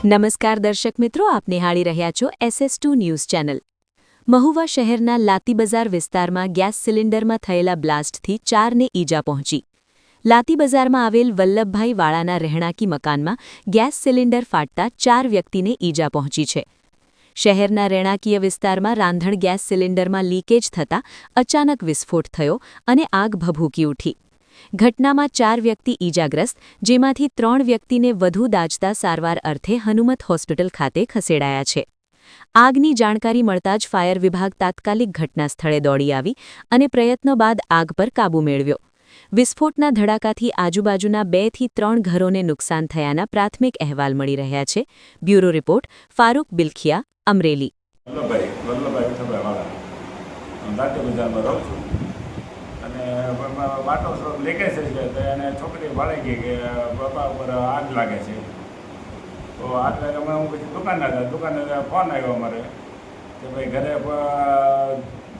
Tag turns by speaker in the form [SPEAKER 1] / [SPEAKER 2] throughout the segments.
[SPEAKER 1] નમસ્કાર દર્શક મિત્રો, આપ નિહાળી રહ્યા છો SS2 ન્યૂઝ ચેનલ। મહુવા શહેરના લાતી બજાર વિસ્તારમાં ગેસ સિલિન્ડરમાં થયેલા બ્લાસ્ટથી 4ને ઈજા પહોંચી। લાતી બજારમાં આવેલ વલ્લભભાઈ વાળાના રહેણાંકી મકાનમાં ગેસ સિલિન્ડર ફાટતા 4 વ્યક્તિને ઈજા પહોંચી છે। શહેરના રહેણાંકીય વિસ્તારમાં રાંધણ ગેસ સિલિન્ડરમાં લીકેજ થતાં અચાનક વિસ્ફોટ થયો અને આગ ભભૂકી ઉઠી। ઘટનામાં 4 વ્યક્તિ ઈજાગ્રસ્ત, જેમાંથી 3 વ્યક્તિને વધુ દાઝતા સારવાર અર્થે હનુમત હોસ્પિટલ ખાતે ખસેડાયા છે। આગની જાણકારી મળતા જ ફાયર વિભાગ તાત્કાલિક ઘટના સ્થળે દોડી આવી અને પ્રયત્નો બાદ આગ પર કાબૂ મેળવ્યો। વિસ્ફોટના ધડાકાથી આજુબાજુના 2 થી 3 ઘરોને નુકસાન થયાના પ્રાથમિક અહેવાલ મળી રહ્યા છે। Bureau report, Farooq Bilkhiya, Amreli.
[SPEAKER 2] વાટો થોડોક લીકેજ છે તો એને છોકરી ભાળી ગઈ કે બાપા ઉપર આગ લાગે છે। તો આગ લાગે અમે હું પછી દુકાનદાર ફોન આવ્યો અમારે કે ભાઈ ઘરે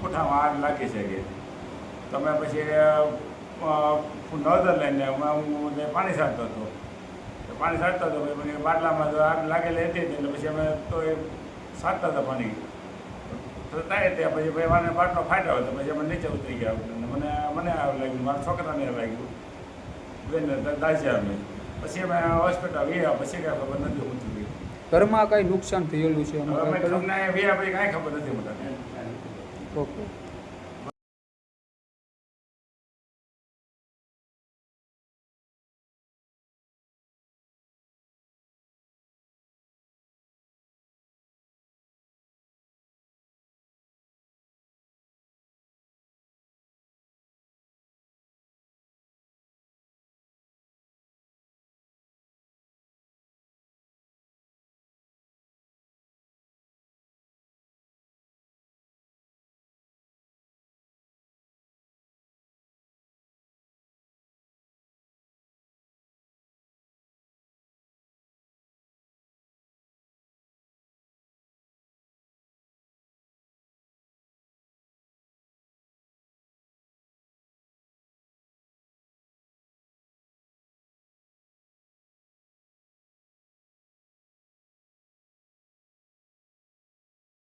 [SPEAKER 2] કોઠામાં આગ લાગી છે કે તમે પછી નોંધર લઈને હું પાણી છાંટતો હતો પછી બાટલામાં આગ લાગેલી હતી એટલે પછી અમે તો એ છાંટતા હતા પાણી થાય ત્યાં પછી ભાઈ મને બાટલો ફાટ્યો હતો પછી અમે નીચે ઉતરી ગયા। મને લાગ્યું, મારા છોકરાને લાગ્યું, બેન દાજ્યા અમે પછી અમે હોસ્પિટલ ગયા પછી કાંઈ ખબર નથી ઊંચી
[SPEAKER 3] ઘરમાં કાંઈ નુકસાન થયેલું છે?
[SPEAKER 2] અમે તમને ગયા પછી કાંઈ ખબર નથી મને।
[SPEAKER 3] ઓકે।